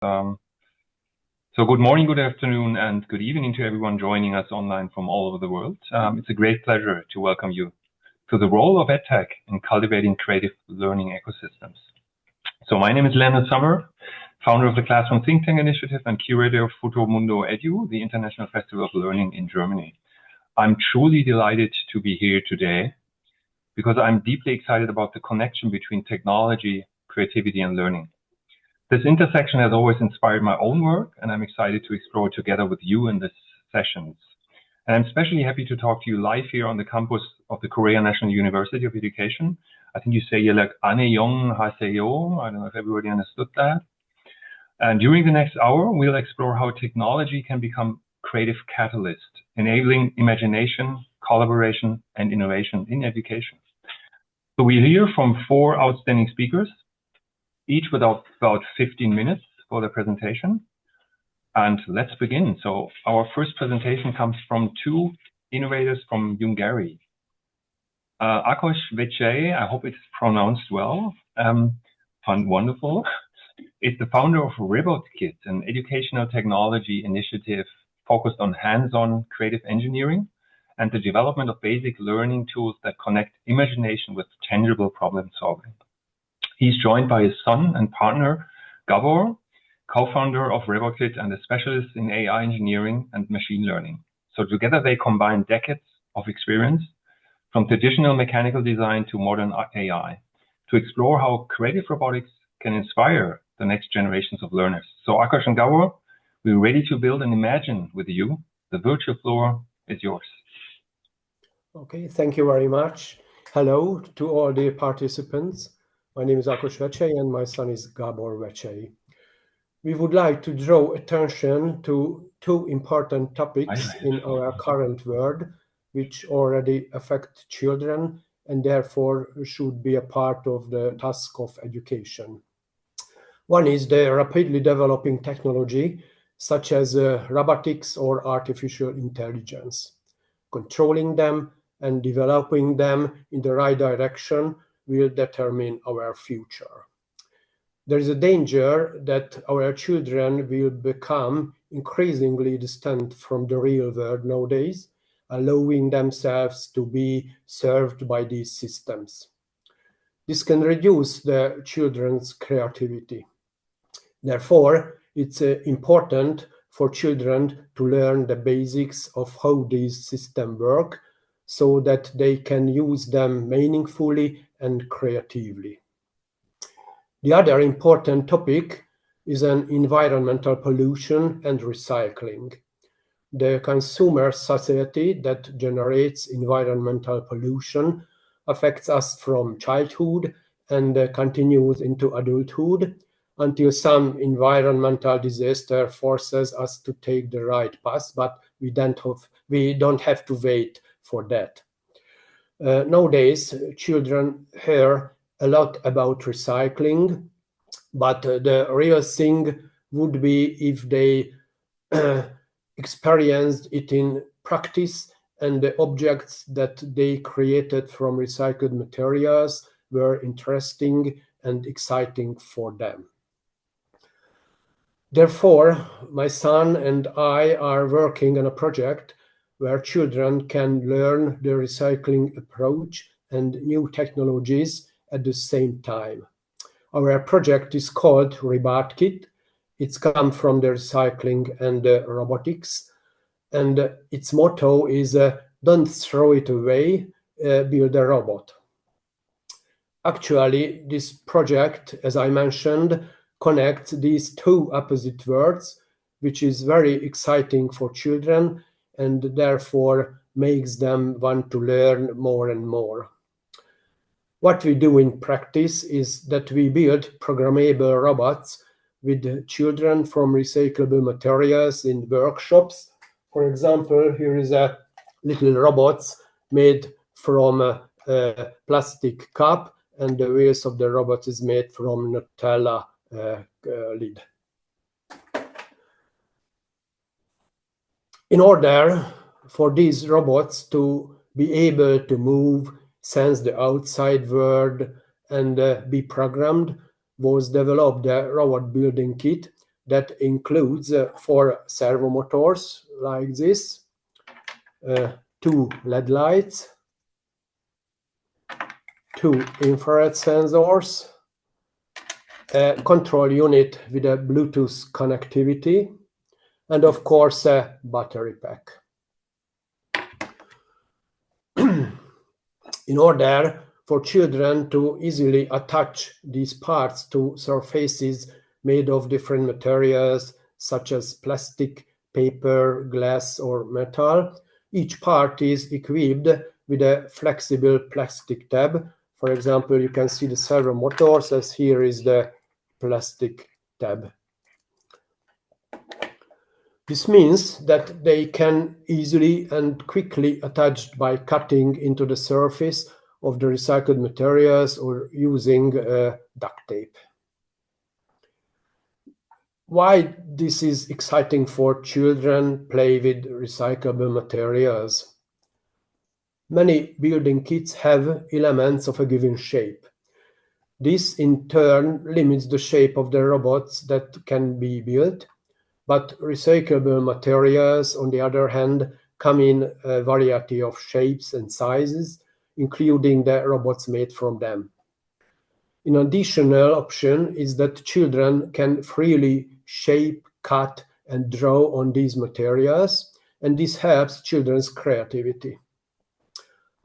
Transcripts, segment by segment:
So good morning, good afternoon, and good evening to everyone joining us online from all over the world. It's a great pleasure to welcome you to the role of EdTech in cultivating creative learning ecosystems. So my name is Leonard Sommer, founder of the Classroom Think Tank Initiative and curator of Futuro Edu, the International Festival of Learning in Germany. I'm truly delighted to be here today because I'm deeply excited about the connection between technology, creativity, and learning. This intersection has always inspired my own work, and I'm excited to explore it together with you in these sessions. And I'm especially happy to talk to you live here on the campus of the Korea National University of Education. I think you say you're like Aneyong Haseyo. I don't know if everybody understood that. And during the next hour, we'll explore how technology can become creative catalyst, enabling imagination, collaboration, and innovation in education. So we'll hear from 4 outstanding speakers, each with about 15 minutes for the presentation. And let's begin. So our first presentation comes from 2 innovators from Hungary. Ákos Vecsey, I hope it's pronounced well, wonderful, is the founder of RobotKit, an educational technology initiative focused on hands-on creative engineering and the development of basic learning tools that connect imagination with tangible problem solving. He's joined by his son and partner, Gabor, co-founder of RobotKit and a specialist in AI engineering and machine learning. So together they combine decades of experience from traditional mechanical design to modern AI to explore how creative robotics can inspire the next generations of learners. So Ákos and Gabor, we're ready to build and imagine with you. The virtual floor is yours. Okay, thank you very much. Hello to all the participants. My name is Ákos Vecsey and my son is Gabor Vecsey. We would like to draw attention to 2 important topics in our current world, which already affect children and therefore should be a part of the task of education. One is the rapidly developing technology, such as robotics or artificial intelligence. Controlling them and developing them in the right direction will determine our future. There is a danger that our children will become increasingly distant from the real world nowadays, allowing themselves to be served by these systems. This can reduce the children's creativity. Therefore, it's important for children to learn the basics of how these systems work so that they can use them meaningfully and creatively. The other important topic is an environmental pollution and recycling. The consumer society that generates environmental pollution affects us from childhood and continues into adulthood until some environmental disaster forces us to take the right path, but we don't have to wait for that. Nowadays, children hear a lot about recycling, but the real thing would be if they experienced it in practice and the objects that they created from recycled materials were interesting and exciting for them. Therefore, my son and I are working on a project where children can learn the recycling approach and new technologies at the same time. Our project is called RobotKit. It's come from the recycling and robotics, and its motto is don't throw it away, build a robot. Actually, this project, as I mentioned, connects these 2 opposite worlds, which is very exciting for children and therefore makes them want to learn more and more. What we do in practice is that we build programmable robots with children from recyclable materials in workshops. For example, here is a little robot made from a plastic cup, and the wheels of the robot is made from Nutella lid. In order for these robots to be able to move, sense the outside world, and be programmed, was developed a robot building kit that includes 4 servo motors like this, 2 LED lights, 2 infrared sensors, a control unit with a Bluetooth connectivity, and of course a battery pack. In order for children to easily attach these parts to surfaces made of different materials such as plastic, paper, glass, or metal, each part is equipped with a flexible plastic tab. For example, you can see the servo motors, as here is the plastic tab. This means that they can easily and quickly attach by cutting into the surface of the recycled materials or using duct tape. Why this is exciting for children play with recyclable materials? Many building kits have elements of a given shape. This in turn limits the shape of the robots that can be built, but recyclable materials, on the other hand, come in a variety of shapes and sizes, including the robots made from them. An additional option is that children can freely shape, cut, and draw on these materials, and this helps children's creativity.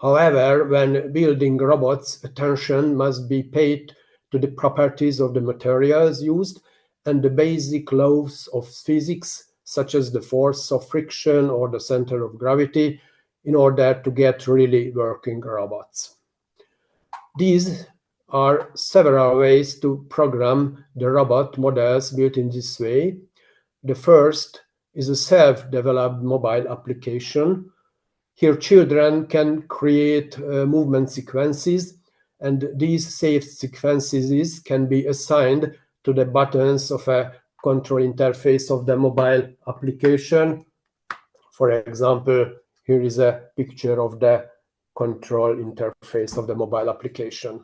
However, when building robots, attention must be paid to the properties of the materials used and the basic laws of physics, such as the force of friction or the center of gravity, in order to get really working robots. These are several ways to program the robot models built in this way. The first is a self-developed mobile application. Here children can create movement sequences, and these saved sequences can be assigned to the buttons of a control interface of the mobile application. For example, here is a picture of the control interface of the mobile application.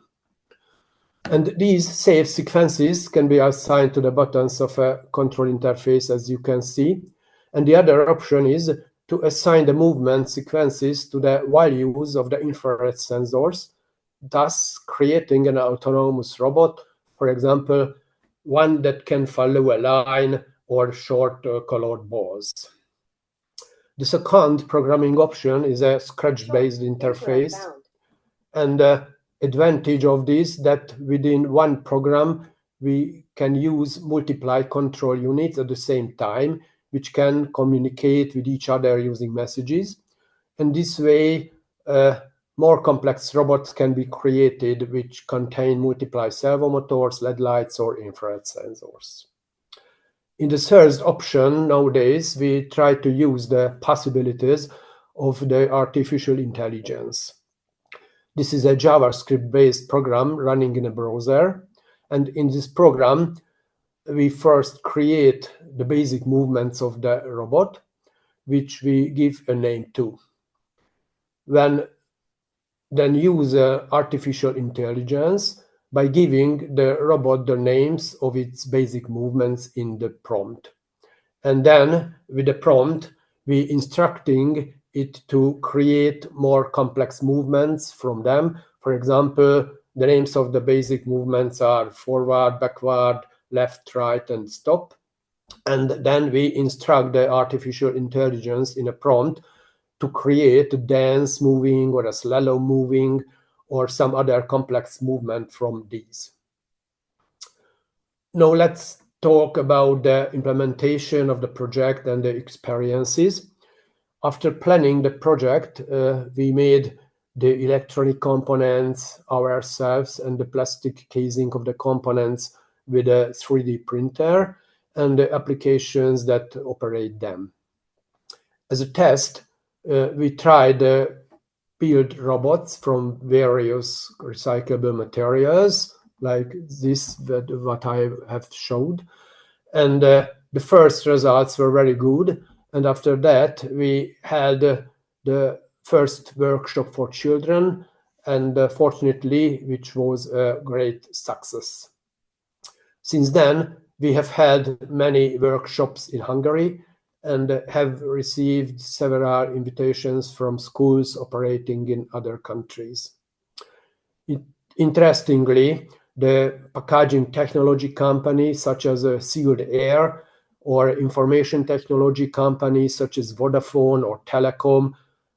And these saved sequences can be assigned to the buttons of a control interface, as you can see. And the other option is to assign the movement sequences to the values of the infrared sensors, thus creating an autonomous robot, for example, one that can follow a line or short colored balls. The second programming option is a Scratch-based interface. And the advantage of this is that within one program, we can use multiple control units at the same time, which can communicate with each other using messages. And this way, more complex robots can be created which contain multiple servo motors, LED lights, or infrared sensors. In the third option, nowadays, we try to use the possibilities of the artificial intelligence. This is a JavaScript-based program running in a browser. And in this program, we first create the basic movements of the robot, which we give a name to. Then use artificial intelligence by giving the robot the names of its basic movements in the prompt. And then with the prompt, we instructing it to create more complex movements from them. For example, the names of the basic movements are forward, backward, left, right, and stop. And then we instruct the artificial intelligence in a prompt to create a dance moving or a slalom moving or some other complex movement from these. Now let's talk about the implementation of the project and the experiences. After planning the project, we made the electronic components ourselves and the plastic casing of the components with a 3D printer and the applications that operate them. As a test, we tried to build robots from various recyclable materials, like this, what I have showed. And the first results were very good. And after that, we had the first workshop for children, and fortunately, which was a great success. Since then, we have had many workshops in Hungary and have received several invitations from schools operating in other countries. Interestingly, the packaging technology companies such as Sealed Air or information technology companies such as Vodafone or Telecom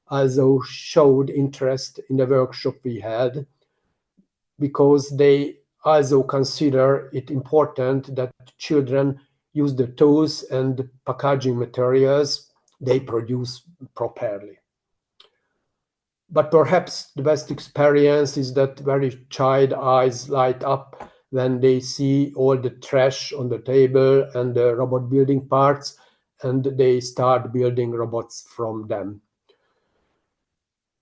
also showed interest in the workshop we had, because they also consider it important that children use the tools and packaging materials they produce properly. But perhaps the best experience is that very child eyes light up when they see all the trash on the table and the robot building parts, and they start building robots from them.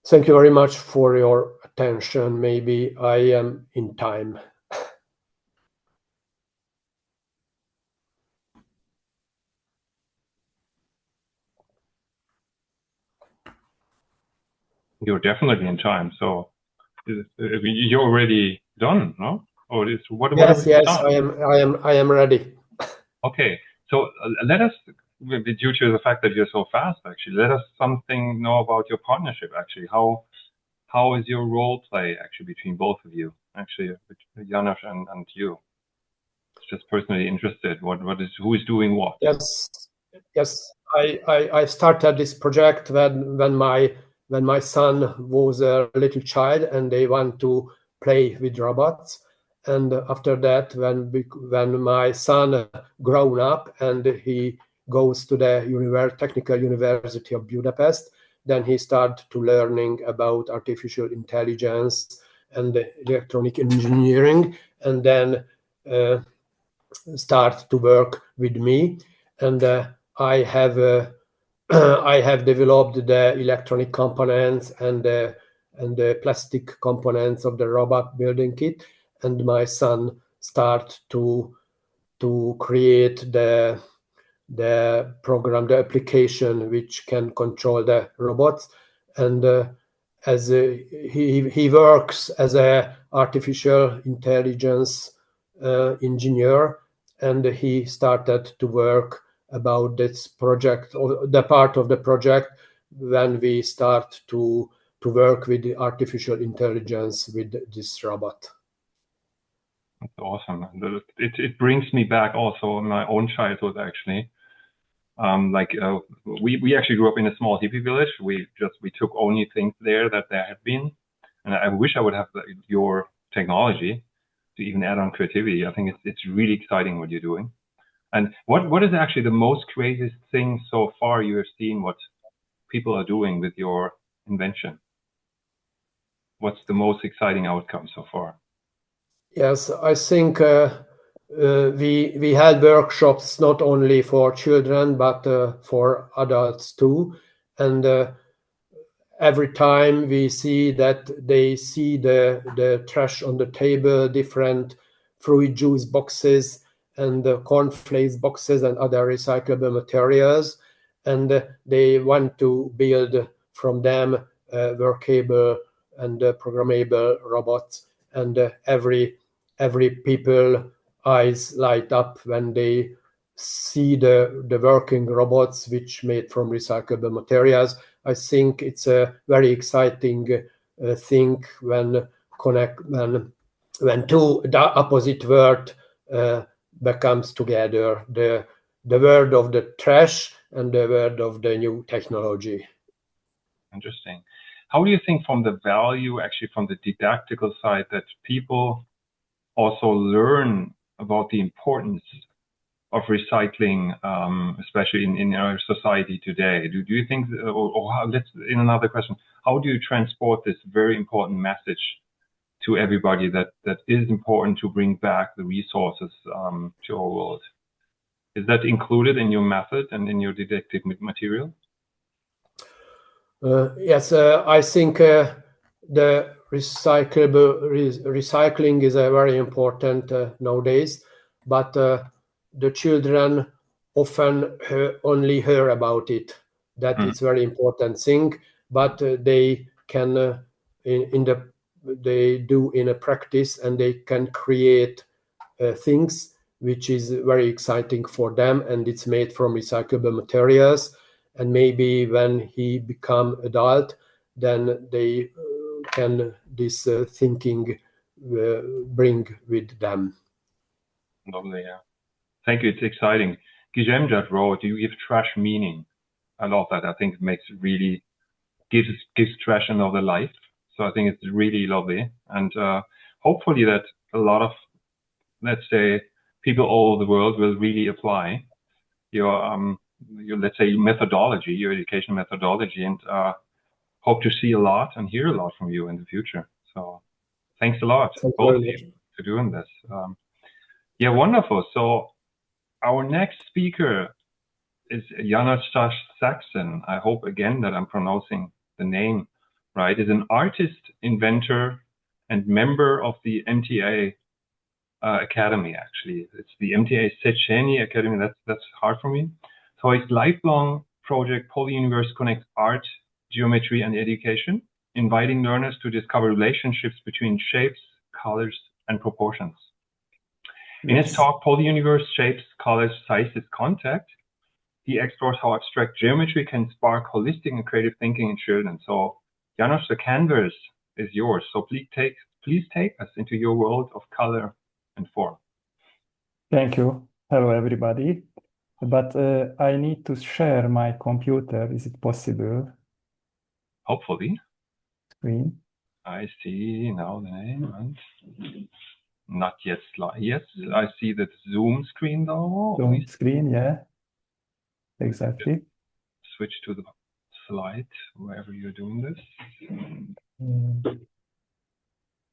Thank you very much for your attention. Maybe I am in time. You're definitely in time. So you're already done, no? Or is what? Yes, I am ready. Okay, so let us, due to the fact that you're so fast, actually, let us something know about your partnership. Actually, how is your role play actually between both of you? Actually, Janos and you. Just personally interested. Who is doing what? Yes. I started this project when my son was a little child and they want to play with robots. And after that, when my son grown up and he goes to the Technical University of Budapest, then he started to learning about artificial intelligence and electronic engineering, and then start to work with me. And I have I have developed the electronic components and the plastic components of the robot building kit, and my son start to create the program, the application which can control the robots. And as he works as a artificial intelligence engineer, and he started to work about this project, or the part of the project when we start to work with the artificial intelligence with this robot. That's awesome. It brings me back also in my own childhood, actually. We actually grew up in a small hippie village. We took only things there that there had been, and I wish I would have your technology to even add on creativity. I think it's really exciting what you're doing. And what is actually the most creative thing so far you have seen what people are doing with your invention? What's the most exciting outcome so far? Yes, I think we had workshops not only for children but for adults too, and every time we see that they see the trash on the table, different fruit juice boxes and cornflakes boxes and other recyclable materials, and they want to build from them workable and programmable robots. And every people eyes light up when they see the working robots which made from recyclable materials. I think it's a very exciting thing when two opposite world becomes together, the world of the trash and the world of the new technology. Interesting. How do you think from the value, actually from the didactical side, that people also learn about the importance of recycling, especially in our society today? Do you think, in another question, how do you transport this very important message to everybody that is important to bring back the resources to our world? Is that included in your method and in your didactic material? Yes, I think the recycling is very important nowadays, but the children often only hear about it. That is very important thing, but they can they do in a practice, and they can create things which is very exciting for them, and it's made from recyclable materials. And maybe when he become adult, then they can this thinking bring with them. Lovely, yeah. Thank you. It's exciting. Guillaume just wrote, "You give trash meaning." I love that. I think it makes really gives trash another life. So I think it's really lovely, and hopefully that a lot of, let's say, people all over the world will really apply your let's say methodology, your education methodology, and hope to see a lot and hear a lot from you in the future. So thanks a lot, Thank you both very of much. you, for doing this. Yeah, wonderful. So our next speaker is Janos Saxon. I hope again that I'm pronouncing the name right. Is an artist, inventor, and member of the MTA Academy. Actually, it's the MTA Széchenyi Academy. That's hard for me. So his lifelong project, Polyuniverse, connects art, geometry, and education, inviting learners to discover relationships between shapes, colors, and proportions. In his talk, Polyuniverse, Shapes, Colors, Sizes, Contact, he explores how abstract geometry can spark holistic and creative thinking in children. So, Janos, the canvas is yours. So please take us into your world of color and form. Thank you. Hello, everybody. But I need to share my computer. Is it possible? Hopefully. Screen. I see now the name and not yet slide. Yes, I see the Zoom screen though. Zoom screen, yeah. Exactly. Switch to the slide wherever you're doing this.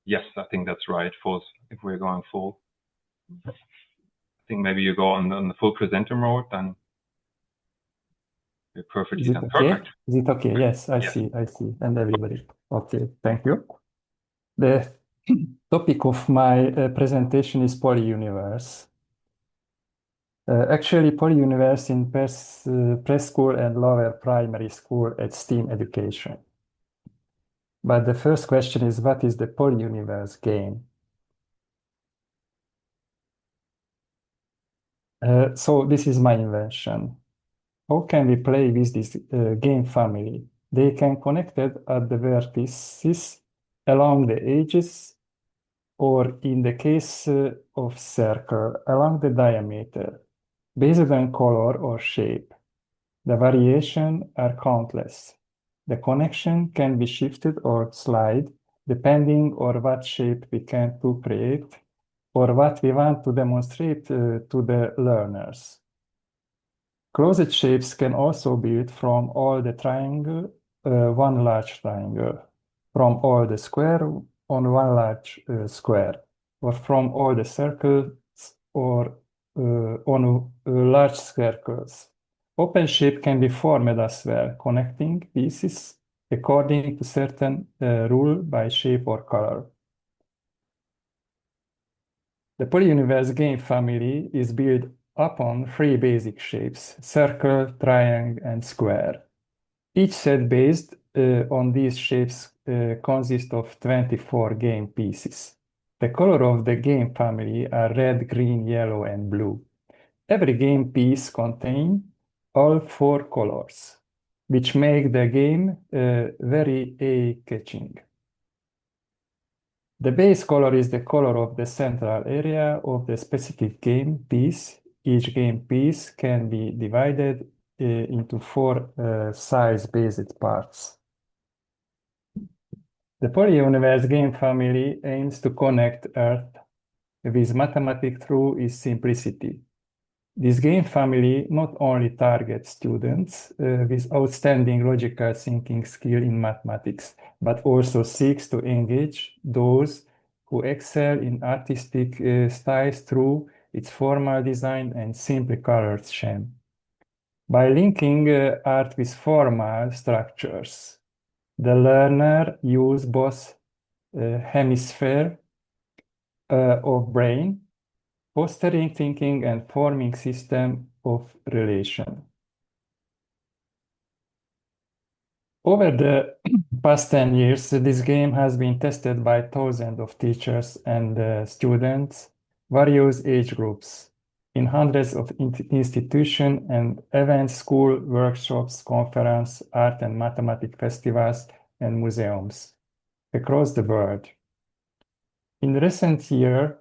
Yes, I think that's right. Full, if we're going full. I think maybe you go on the full presenter mode, then you're perfectly done. Okay? Perfect. Is it okay? Yes, I see. And everybody. Okay, thank you. The topic of my presentation is Polyuniverse. Actually, Polyuniverse in preschool and lower primary school at STEAM education. But the first question is, what is the Polyuniverse game? So this is my invention. How can we play with this game family? They can connect it at the vertices along the edges, or in the case of circle, along the diameter, based on color or shape. The variations are countless. The connection can be shifted or slide depending on what shape we can to create or what we want to demonstrate to the learners. Closed shapes can also be built from all the triangle, one large triangle, from all the square on one large square, or from all the circles or on large circles. Open shape can be formed as well, connecting pieces according to certain rule by shape or color. The Polyuniverse game family is built upon three basic shapes: circle, triangle, and square. Each set based on these shapes consists of 24 game pieces. The color of the game family are red, green, yellow, and blue. Every game piece contains all four colors, which make the game very eye-catching. The base color is the color of the central area of the specific game piece. Each game piece can be divided into four size-based parts. The Polyuniverse game family aims to connect Earth with mathematics through its simplicity. This game family not only targets students with outstanding logical thinking skill in mathematics, but also seeks to engage those who excel in artistic styles through its formal design and simply colored scheme. By linking art with formal structures, the learner uses both hemisphere of brain, fostering thinking and forming system of relation. Over the past 10 years, this game has been tested by thousands of teachers and students, various age groups. in hundreds of institutions and events, school, workshops, conference, art and mathematics festivals, and museums across the world. In recent years,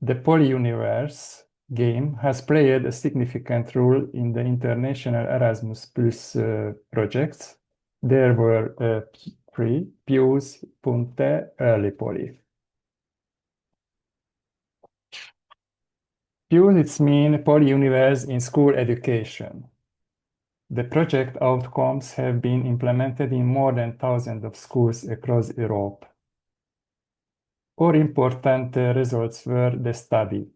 the Polyuniverse game has played a significant role in the international Erasmus Plus projects. There were three: Pius, Punte, Early Poly. Pius, it means Polyuniverse in school education. The project outcomes have been implemented in more than thousands of schools across Europe. All important results were the study,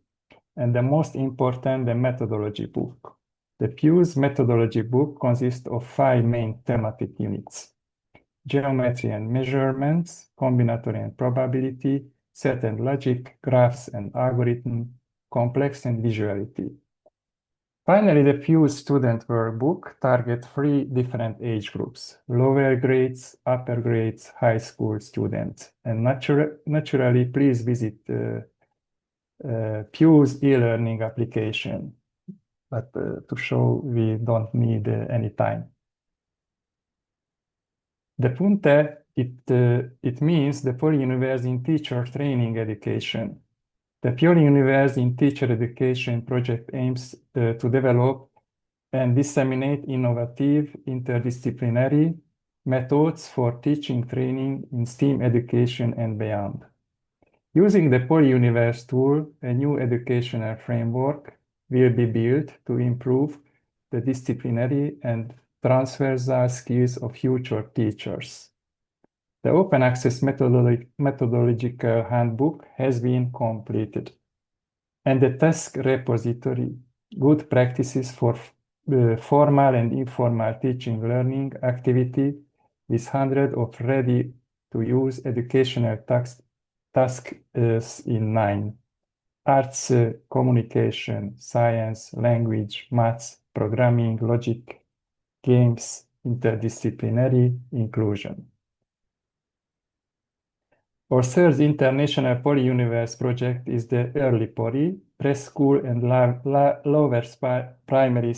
and the most important, the methodology book. The Pius methodology book consists of 5 main thematic units: geometry and measurements, combinatory and probability, set and logic, graphs and algorithm, complex and visuality. Finally, the Pius student workbook targets 3 different age groups: lower grades, upper grades, high school students. And naturally, please visit Pius e-learning application. But to show, we don't need any time. The Punte, it means the Polyuniverse in teacher training education. The Polyuniverse in teacher education project aims to develop and disseminate innovative interdisciplinary methods for teaching training in STEAM education and beyond. Using the Polyuniverse tool, a new educational framework will be built to improve the disciplinary and transversal skills of future teachers. The open access methodological handbook has been completed, and the task repository, good practices for formal and informal teaching learning activity, with hundreds of ready-to-use educational tasks in 9: arts, communication, science, language, maths, programming, logic, games, interdisciplinary inclusion. Our third international Polyuniverse project is the Early Poly, preschool and lower primary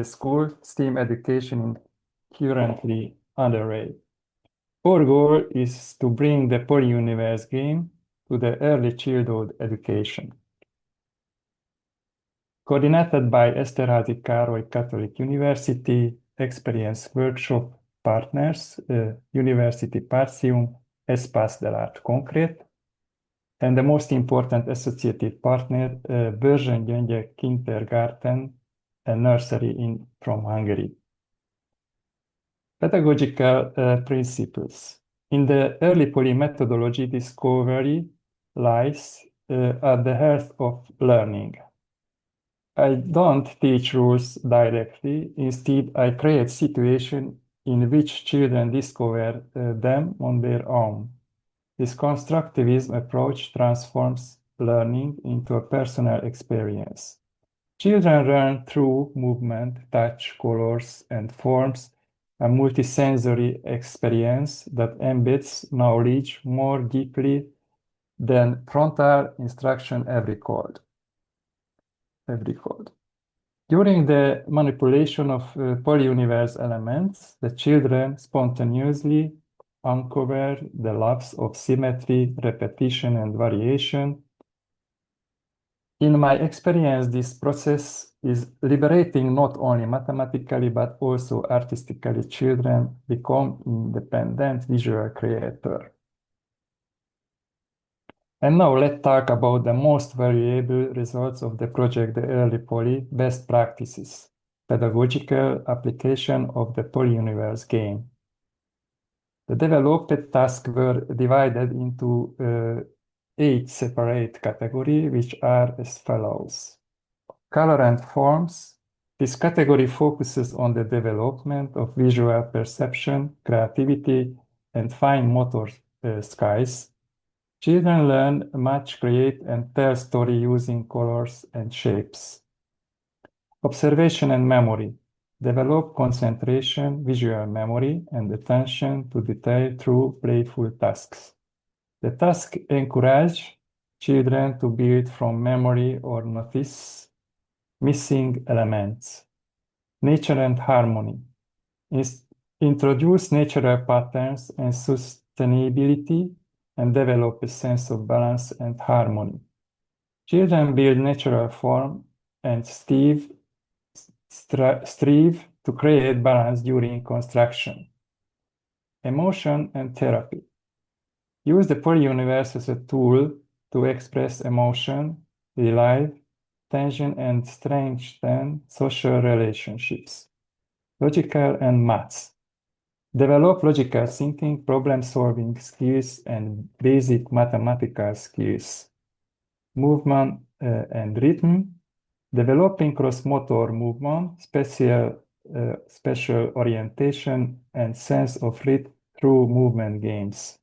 school STEAM education currently underway. Our goal is to bring the Polyuniverse game to the early childhood education. Coordinated by Esterházy Károly Catholic University, experienced workshop partners, University Partium, Espace de l'Art Concrète, and the most important associated partner, Börzsöny Gyöngyös Kindergarten, a nursery from Hungary. Pedagogical principles. In the Early Poly methodology, discovery lies at the heart of learning. I don't teach rules directly. Instead, I create situations in which children discover them on their own. This constructivism approach transforms learning into a personal experience. Children learn through movement, touch, colors, and forms, a multisensory experience that embeds knowledge more deeply than frontal instruction ever could. During the manipulation of Polyuniverse elements, the children spontaneously uncover the laws of symmetry, repetition, and variation. In my experience, this process is liberating not only mathematically, but also artistically. Children become independent visual creators. And now let's talk about the most valuable results of the project, the Early Poly, best practices, pedagogical application of the Polyuniverse game. The developed tasks were divided into 8 separate categories, which are as follows. Color and forms. This category focuses on the development of visual perception, creativity, and fine motor skills. Children learn, match, create, and tell stories using colors and shapes. Observation and memory. Develop concentration, visual memory, and attention to detail through playful tasks. The tasks encourage children to build from memory or notice missing elements. Nature and harmony. Introduce natural patterns and sustainability and develop a sense of balance and harmony. Children build natural form and strive to create balance during construction. Emotion and therapy. Use the polyuniverse as a tool to express emotion, relieve tension, and strengthen social relationships. Logical and maths. Develop logical thinking, problem-solving skills, and basic mathematical skills. Movement and rhythm. Developing cross-motor movement, spatial orientation, and sense of rhythm through movement games.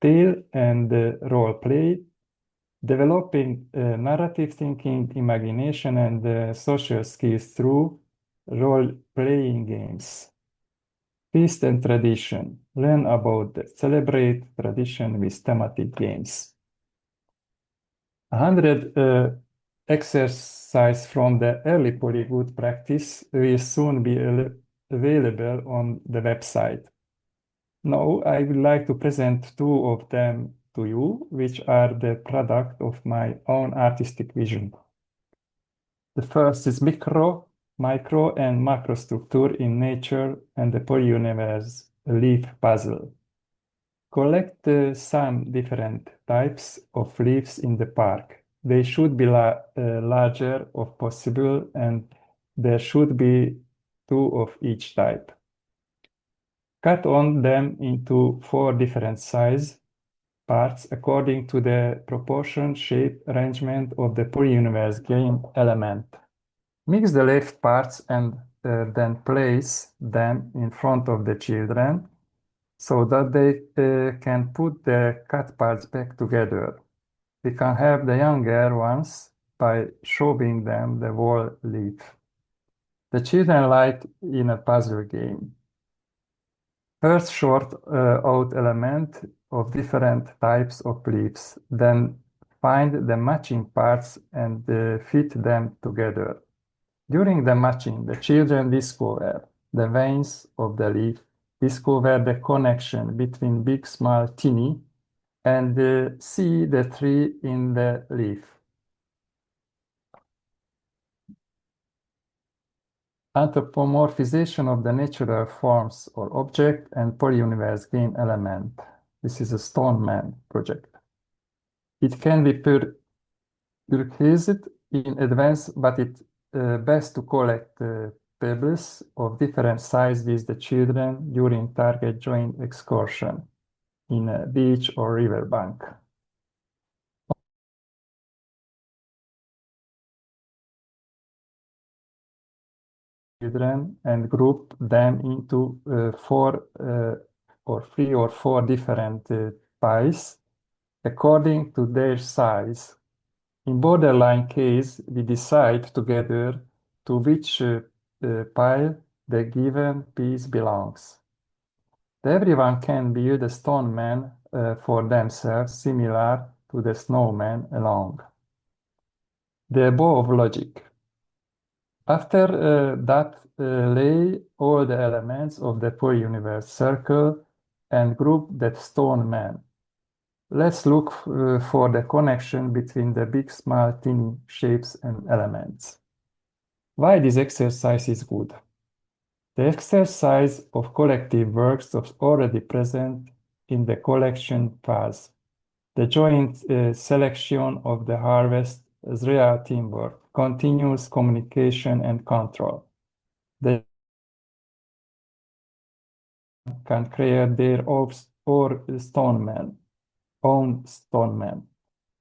Tale and role play. Developing narrative thinking, imagination, and social skills through role-playing games. Feast and tradition. Learn about celebrate tradition with thematic games. 100 exercises from the early Polygood practice will soon be available on the website. Now I would like to present two of them to you, which are the product of my own artistic vision. The first is micro, and macro structure in nature and the polyuniverse leaf puzzle. Collect some different types of leaves in the park. They should be larger if possible, and there should be 2 of each type. Cut on them into 4 different size parts according to the proportion, shape, arrangement of the polyuniverse game element. Mix the left parts and then place them in front of the children so that they can put the cut parts back together. We can help the younger ones by showing them the whole leaf. The children like in a puzzle game. First sort out element of different types of leaves, then find the matching parts and fit them together. During the matching, the children discover the veins of the leaf, discover the connection between big, small, teeny, and see the tree in the leaf. Anthropomorphization of the natural forms or object and polyuniverse game element. This is a Stoneman project. It can be purchased in advance, but it's best to collect pebbles of different size with the children during target joint excursion in a beach or riverbank. Children and group them into 3 or 4 different piles according to their size. In borderline case, we decide together to which pile the given piece belongs. Everyone can build a stone man for themselves, similar to the snowman along. The above logic. After that, lay all the elements of the polyuniverse circle and group that stone man. Let's look for the connection between the big, small, tiny shapes and elements. Why this exercise is good? The exercise of collective works is already present in the collection phase. The joint selection of the harvest is real teamwork, continuous communication and control. They can create their own stonemen,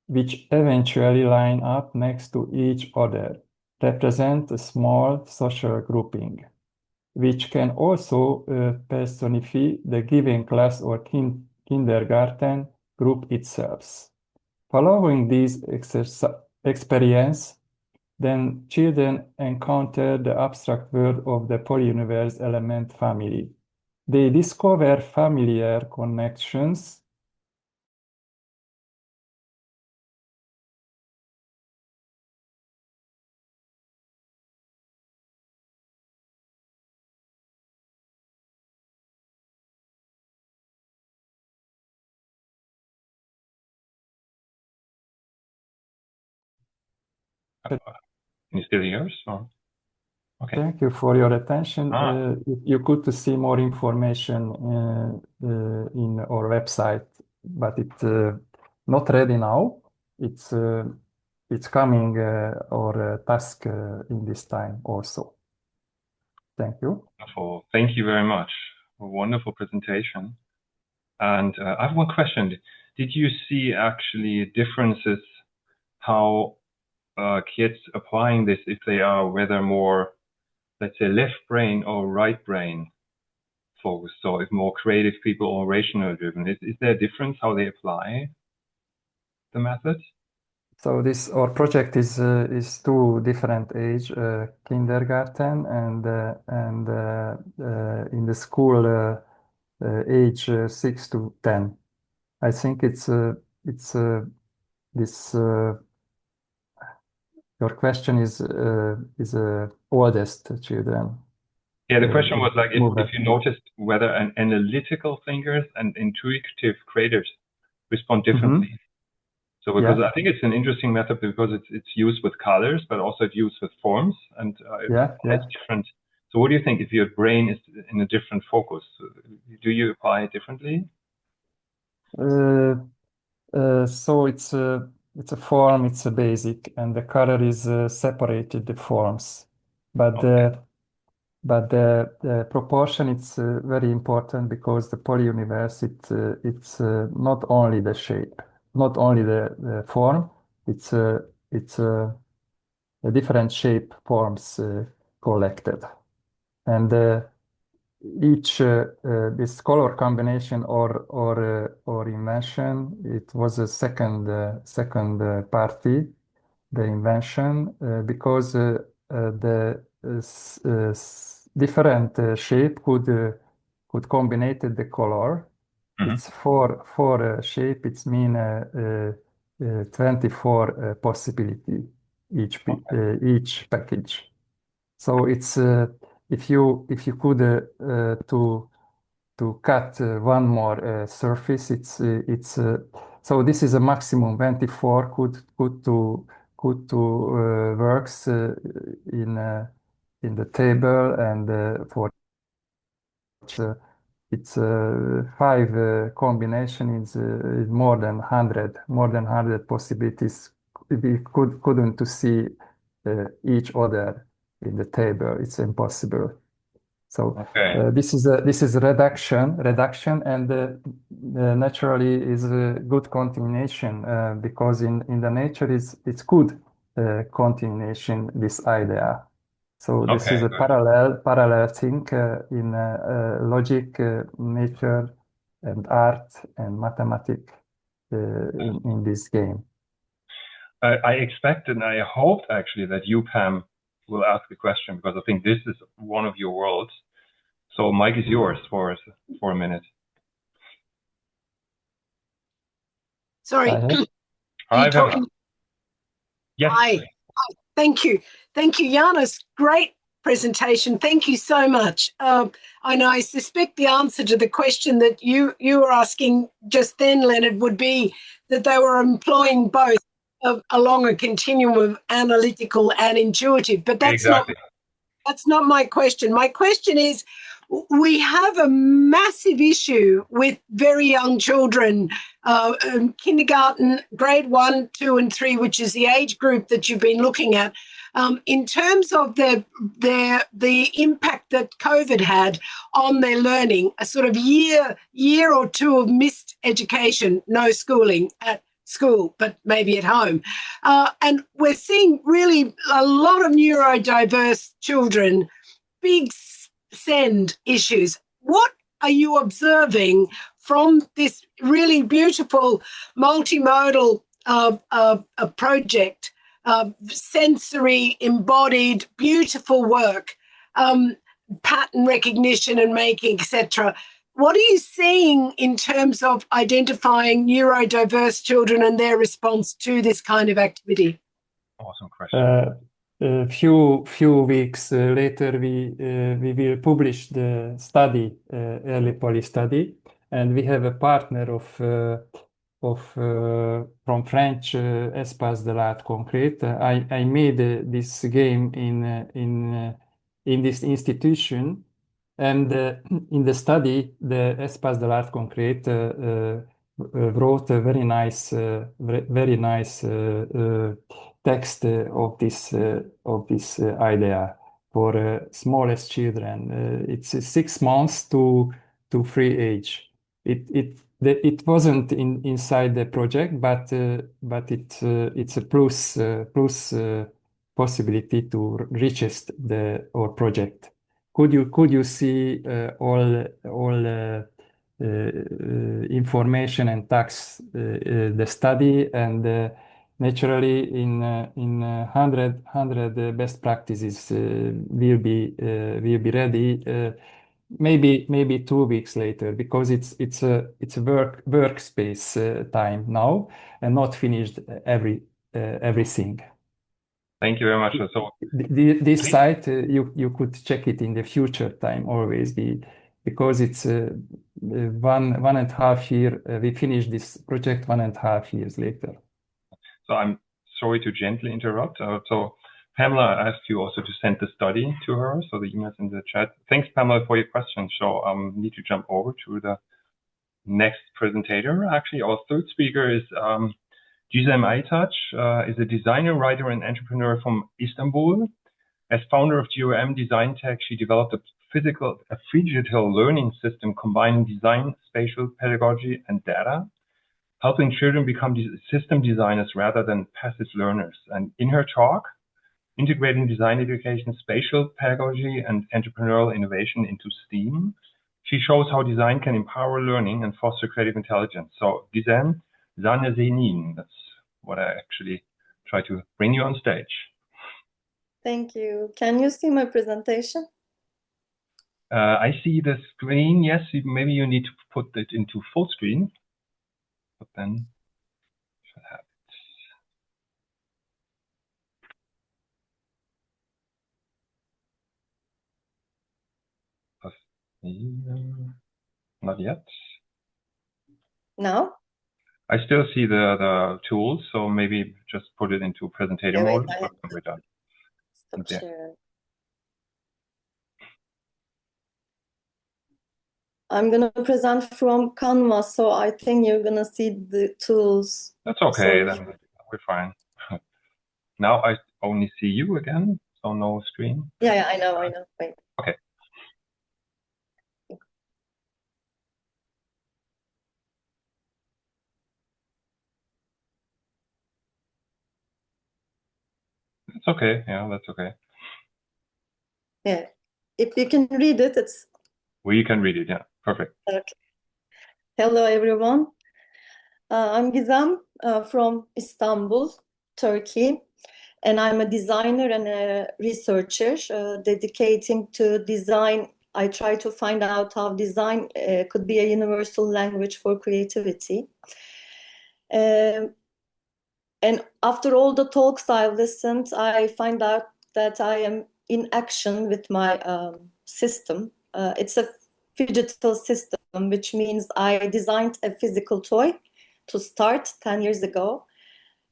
which eventually line up next to each other, represent a small social grouping, which can also personify the given class or kindergarten group itself. Following this experience, then children encounter the abstract world of the polyuniverse element family. They discover familiar connections Okay. Can you still hear us? Or? Okay. Thank you for your attention. Ah. You could see more information in our website, but it's not ready now. It's coming our task in this time also. Thank you. Wonderful. Thank you very much. A wonderful presentation. And I have one question. Did you see actually differences how kids applying this, if they are whether more, let's say, left brain or right brain focused? So if more creative people or rational driven, is there a difference how they apply the method? So our project is 2 different age, kindergarten and in the school age 6 to 10. I think it's this. Your question is oldest children. Yeah, the question was like if you noticed whether an analytical thinkers and intuitive creators respond differently. So because I think it's an interesting method because it's used with colors, but also it's used with forms, and it's different. So what do you think if your brain is in a different focus? Do you apply it differently? So it's a form, it's a basic, and the color is separated the forms, but the proportion it's very important because the polyuniverse it's not only the shape, not only the form, it's a different shape forms collected, and each this color combination or invention, it was a second party, the invention, because the different shape could combine the color. It's four shape. It's mean 24 possibility each package. So it's if you could to cut one more surface, it's so this is a maximum 24 could to works in the table, and for it's 5 combination is more than 100 possibilities. We couldn't to see each other in the table. It's impossible. So this is reduction, and naturally is a good continuation because in the nature it's good continuation, this idea. So this is a parallel thing in logic, nature, and art and mathematics in this game. I expect and I hoped actually that you, Pam, will ask a question because I think this is one of your worlds. So mic is yours for a minute. Sorry. Hi, Pam. Yes. Hi. Thank you. Thank you, Janis. Great presentation. Thank you so much. I know I suspect the answer to the question that you were asking just then, Leonard, would be that they were employing both along a continuum of analytical and intuitive, but that's not my question. My question is, we have a massive issue with very young children, kindergarten, grade 1, 2, and 3, which is the age group that you've been looking at, in terms of the impact that COVID had on their learning, a sort of year or two of missed education, no schooling at school, but maybe at home. And we're seeing really a lot of neurodiverse children, big SEND issues. What are you observing from this really beautiful multimodal project, sensory, embodied, beautiful work, pattern recognition and making, etc.? What are you seeing in terms of identifying neurodiverse children and their response to this kind of activity? Awesome question. A few weeks later, we will publish the study, early poly study, and we have a partner from French Espace de l'Art Concrète. I made this game in this institution, and in the study, the Espace de l'Art Concrète wrote a very nice text of this idea for smallest children. It's 6 months to 3 age. It wasn't inside the project, but it's a plus possibility to reach our project. Could you see all information and tax the study, and naturally in 100 best practices will be ready. Maybe 2 weeks later, because it's a workspace time now, and not finished everything. Thank you very much. So this site you could check it in the future time always, because it's 1.5 year. We finished this project 1.5 years later. So I'm sorry to gently interrupt. So Pamela asked you also to send the study to her, so the email's in the chat. Thanks, Pamela, for your question. So need to jump over to the next presenter. Actually, our third speaker is Gizem Aytaç, is a designer, writer, and entrepreneur from Istanbul. As founder of GOM Design Tech, she developed a digital learning system combining design, spatial pedagogy, and data, helping children become system designers rather than passive learners. And in her talk, Integrating Design Education, Spatial Pedagogy, and Entrepreneurial Innovation into STEAM, she shows how design can empower learning and foster creative intelligence. So, Gizem, Zane Zenin, that's what I actually try to bring you on stage. Thank you. Can you see my presentation? I see the screen. Yes, maybe you need to put it into full screen, but then you should have it. Not yet. Now? I still see the tools, so maybe just put it into presentator mode. We're done. Stop sharing. I'm going to present from Canva, so I think you're going to see the tools. That's okay, then we're fine. Now I only see you again, so no screen. Yeah, I know. Wait. Okay. It's okay. Yeah, that's okay. Yeah. If you can read it, it's... Well, you can read it, yeah. Perfect. Okay. Hello, everyone. I'm Gizem from Istanbul, Turkey, and I'm a designer and a researcher dedicating to design. I try to find out how design could be a universal language for creativity. And after all the talks I've listened, I find out that I am in action with my system. It's a digital system, which means I designed a physical toy to start 10 years ago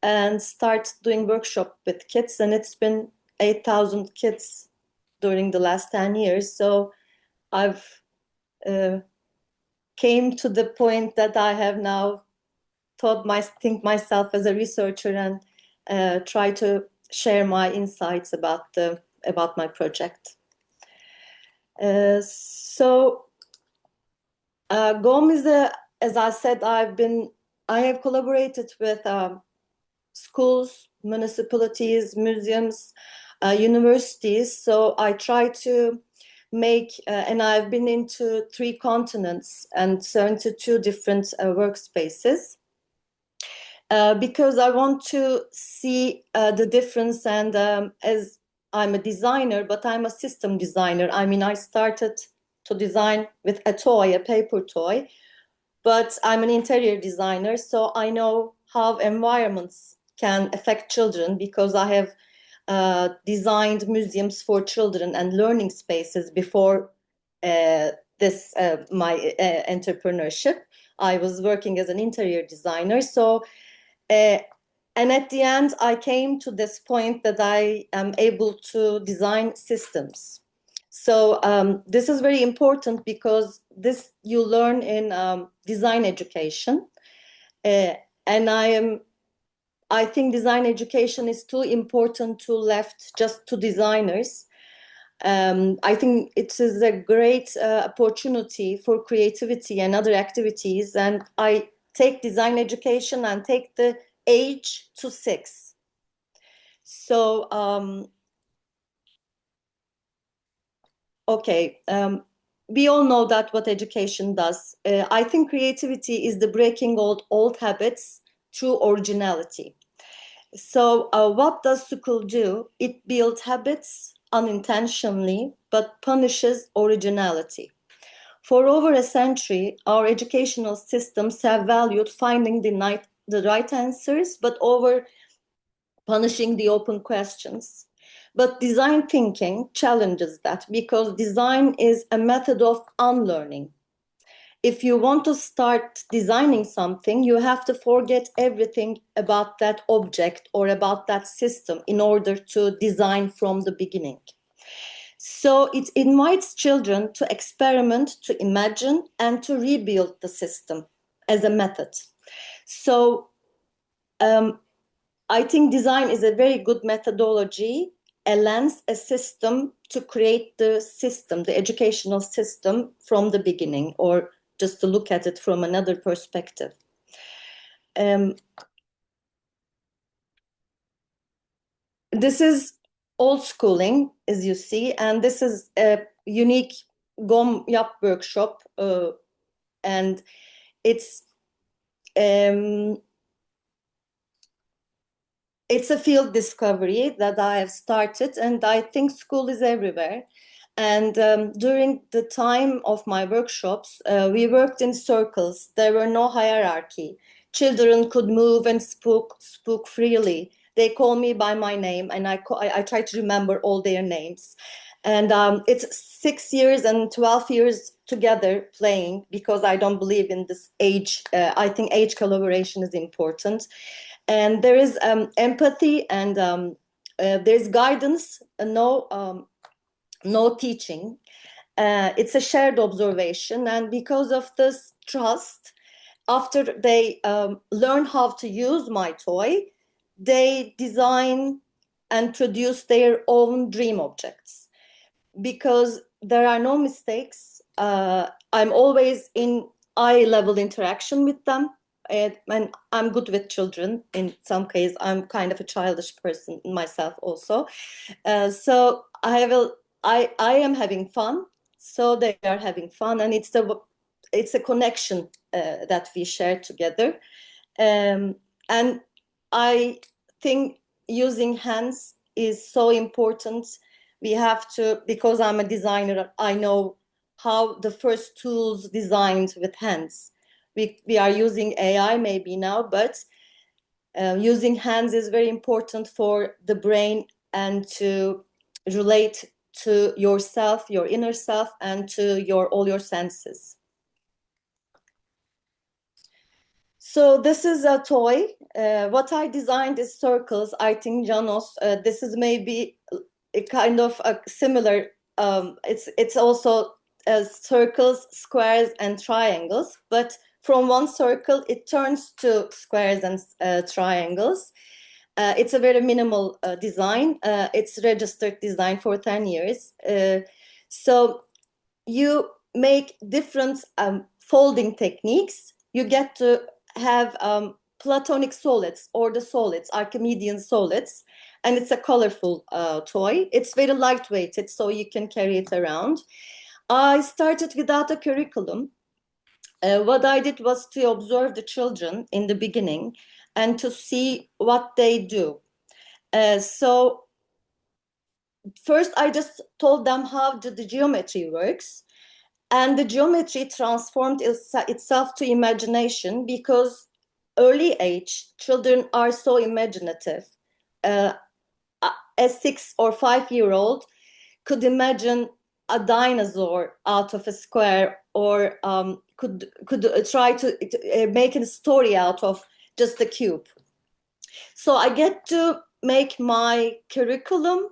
and start doing workshop with kids. And it's been 8,000 kids during the last 10 years. So I've came to the point that I have now think myself as a researcher and try to share my insights about my project. So GOM is as I said, I have collaborated with schools, municipalities, museums, universities. So I try to make, and I've been into 3 continents and 72 different workspaces. Because I want to see the difference, and as I'm a designer, but I'm a system designer. I mean, I started to design with a toy, a paper toy, but I'm an interior designer, so I know how environments can affect children, because I have designed museums for children and learning spaces before this my entrepreneurship. I was working as an interior designer. So, and at the end, I came to this point that I am able to design systems. So this is very important because this you learn in design education. And I think design education is too important to left just to designers. I think it is a great opportunity for creativity and other activities. And I take design education and take the age to 6. So, okay, we all know that what education does. I think creativity is the breaking old habits through originality. So what does school do? It builds habits unintentionally, but punishes originality. For over a century, our educational systems have valued finding the right answers, but over punishing the open questions. But design thinking challenges that because design is a method of unlearning. If you want to start designing something, you have to forget everything about that object or about that system in order to design from the beginning. So it invites children to experiment, to imagine, and to rebuild the system as a method. So I think design is a very good methodology, a lens, a system to create the system, the educational system from the beginning, or just to look at it from another perspective. This is old schooling, as you see, and this is a unique GOM Yap workshop, and it's a field discovery that I have started, and I think school is everywhere. And during the time of my workshops, we worked in circles. There were no hierarchy. Children could move and spoke freely. They call me by my name, and I try to remember all their names. And it's 6 years and 12 years together playing, because I don't believe in this age. I think age collaboration is important. And there is empathy, and there's guidance, no teaching. It's a shared observation. And because of this trust, after they learn how to use my toy, they design and produce their own dream objects. Because there are no mistakes, I'm always in eye-level interaction with them. And I'm good with children. In some cases, I'm kind of a childish person myself also. So I am having fun, so they are having fun, and it's a connection that we share together. And I think using hands is so important. We have to, because I'm a designer, I know how the first tools designed with hands. We are using AI maybe now, but using hands is very important for the brain and to relate to yourself, your inner self, and to all your senses. So this is a toy. What I designed is circles. I think Janos, this is maybe a kind of a similar. It's also circles, squares, and triangles. But from one circle, it turns to squares and triangles. It's a very minimal design. It's registered design for 10 years. So you make different folding techniques. You get to have platonic solids, or the solids, Archimedean solids, and it's a colorful toy. It's very lightweighted, so you can carry it around. I started without a curriculum. What I did was to observe the children in the beginning and to see what they do. So first I just told them how the geometry works. And the geometry transformed itself to imagination, because early age children are so imaginative. A 6 or 5 year old could imagine a dinosaur out of a square, or could try to make a story out of just a cube. So I get to make my curriculum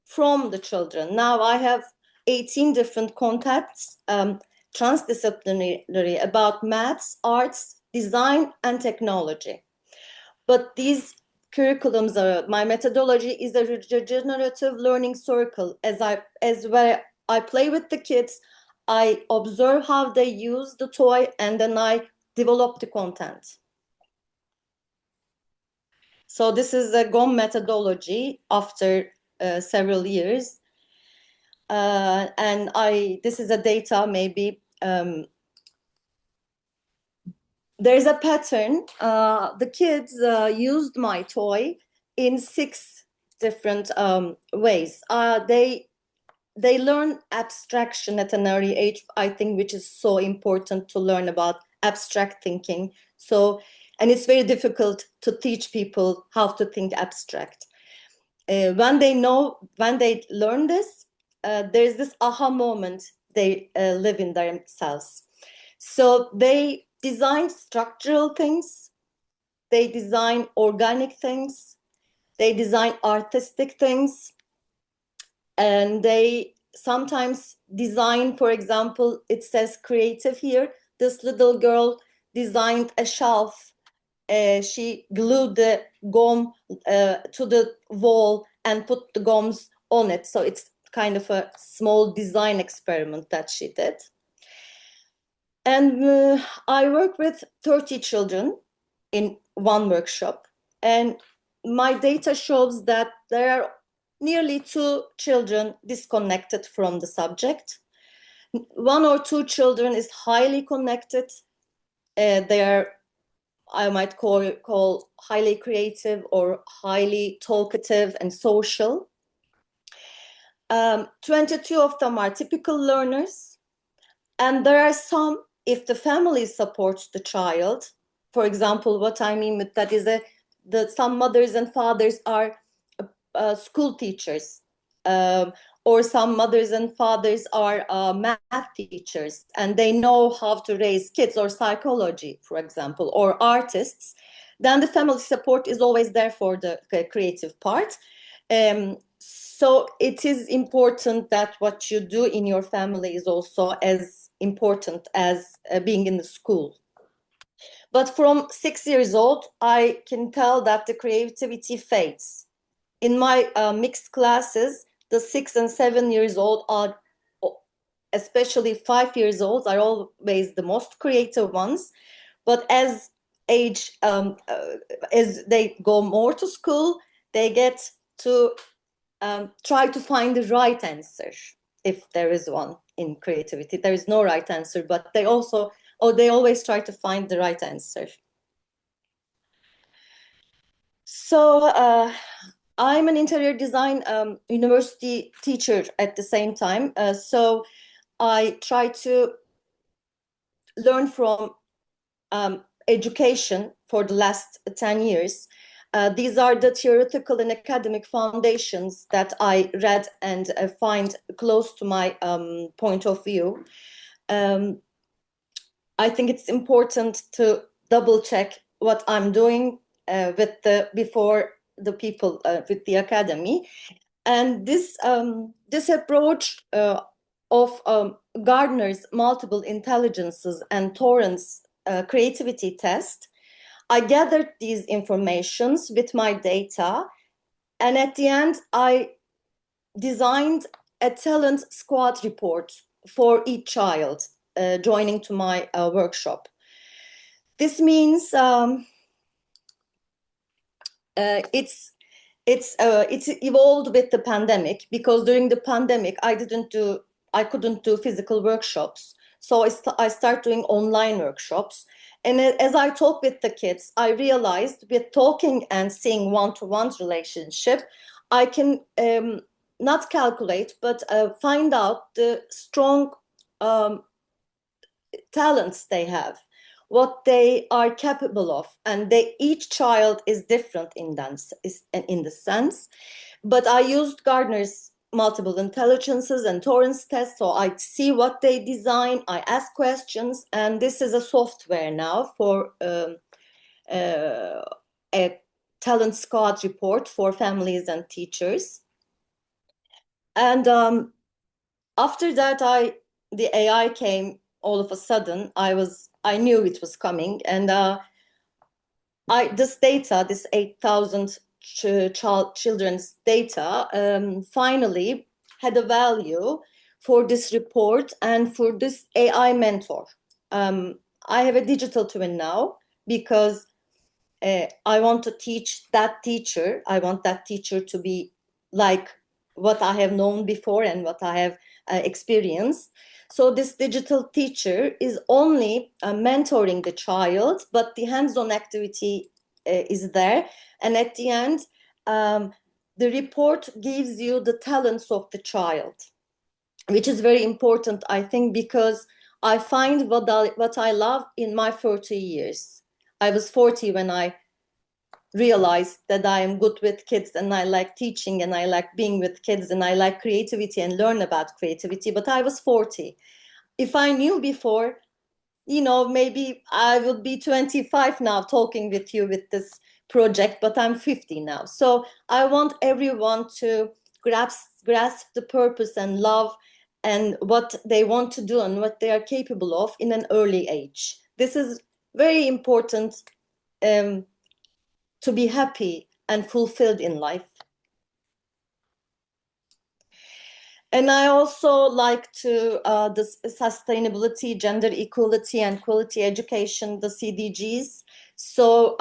from the children. Now I have 18 different contacts, transdisciplinary, about maths, arts, design, and technology. But these curriculums my methodology is a regenerative learning circle. As where I play with the kids, I observe how they use the toy, and then I develop the content. So this is a GOM methodology after several years. And this is a data maybe. There's a pattern. The kids used my toy in 6 different ways. They learn abstraction at an early age, I think, which is so important to learn about abstract thinking. So, and it's very difficult to teach people how to think abstract. When they learn this, there's this aha moment they live in themselves. So they design structural things, they design organic things, they design artistic things, and they sometimes design, for example, it says creative here. This little girl designed a shelf. She glued the gum to the wall and put the gums on it. So it's kind of a small design experiment that she did. And I work with 30 children in one workshop. And my data shows that there are nearly 2 children disconnected from the subject. 1 or 2 children is highly connected. They are, I might call highly creative or highly talkative and social. 22 of them are typical learners. And there are some, if the family supports the child, for example, what I mean with that is that some mothers and fathers are school teachers, or some mothers and fathers are math teachers, and they know how to raise kids, or psychology, for example, or artists, then the family support is always there for the creative part. So it is important that what you do in your family is also as important as being in the school. But from 6 years old, I can tell that the creativity fades. In my mixed classes, the 6 and 7 years old are, especially 5 years old, are always the most creative ones. But as they go more to school, they get to try to find the right answer, if there is one in creativity. There is no right answer, but they always try to find the right answer. So I'm an interior design university teacher at the same time. So I try to learn from education for the last 10 years. These are the theoretical and academic foundations that I read and find close to my point of view. I think it's important to double check what I'm doing before the people with the academy. And this approach of Gardner's multiple intelligences and Torrance creativity test, I gathered these informations with my data, and at the end, I designed a talent squad report for each child joining to my workshop. This means it's evolved with the pandemic, because during the pandemic I couldn't do physical workshops, so I started doing online workshops. And as I talk with the kids, I realized with talking and seeing one-to-one relationship, I can not calculate, but find out the strong talents they have, what they are capable of, and each child is different in the sense. But I used Gardner's multiple intelligences and Torrance tests. So I see what they design, I ask questions, and this is a software now for a talent squad report for families and teachers. And after that, the AI came all of a sudden. I knew it was coming, and this data, this 8,000 children's data, finally had a value for this report and for this AI mentor. I have a digital twin now because I want to teach that teacher. I want that teacher to be like what I have known before and what I have experienced. So this digital teacher is only mentoring the child, but the hands-on activity is there. And at the end, the report gives you the talents of the child, which is very important, I think, because I find what I love in my 40 years. I was 40 when I realized that I am good with kids and I like teaching and I like being with kids and I like creativity and learn about creativity, but I was 40. If I knew before, maybe I would be 25 now talking with you with this project, but I'm 50 now. So I want everyone to grasp the purpose and love and what they want to do and what they are capable of in an early age. This is very important to be happy and fulfilled in life. And I also like to the sustainability, gender equality, and quality education, the CDGs. So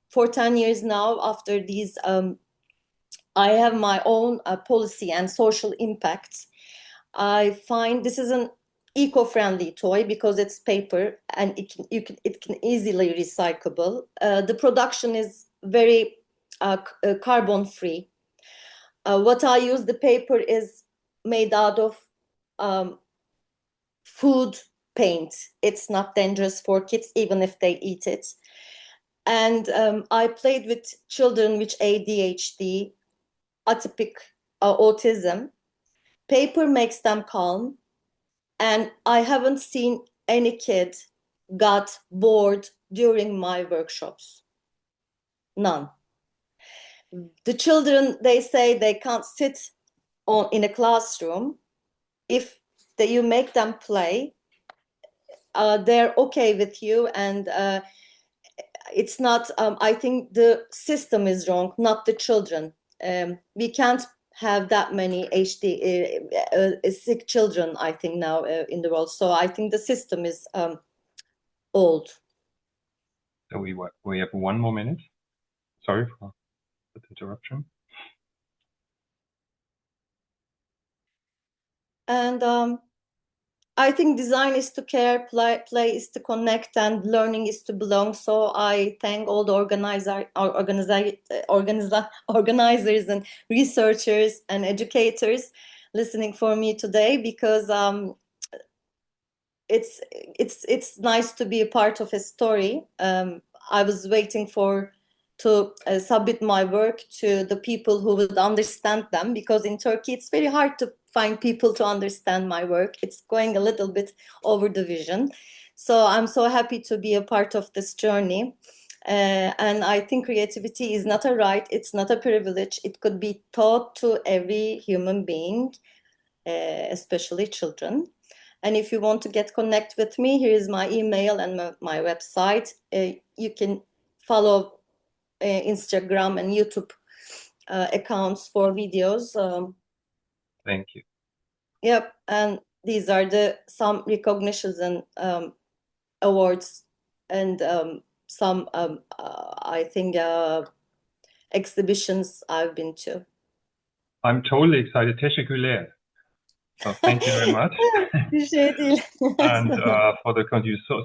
for 10 years now, after these, I have my own policy and social impact. I find this is an eco-friendly toy because it's paper and it can easily recyclable. The production is very carbon-free. What I use, the paper is made out of food paint. It's not dangerous for kids, even if they eat it. And I played with children with ADHD, atypic autism. Paper makes them calm. And I haven't seen any kid got bored during my workshops. None. The children, they say they can't sit in a classroom. If you make them play, they're okay with you, and it's not. I think the system is wrong, not the children. We can't have that many sick children, I think, now in the world. So I think the system is old. So we have 1 more minute. Sorry for the interruption. And I think design is to care, play is to connect, and learning is to belong. So I thank all the organizers and researchers and educators listening for me today, because it's nice to be a part of a story. I was waiting to submit my work to the people who would understand them, because in Turkey it's very hard to find people to understand my work. It's going a little bit over the vision. So I'm so happy to be a part of this journey. And I think creativity is not a right, it's not a privilege. It could be taught to every human being, especially children. And if you want to connect with me, here is my email and my website. You can follow Instagram and YouTube accounts for videos. Thank you. Yep, and these are some recognitions and awards and some, I think, exhibitions I've been to. I'm totally excited. Teşekkürler. So thank you very much. And for the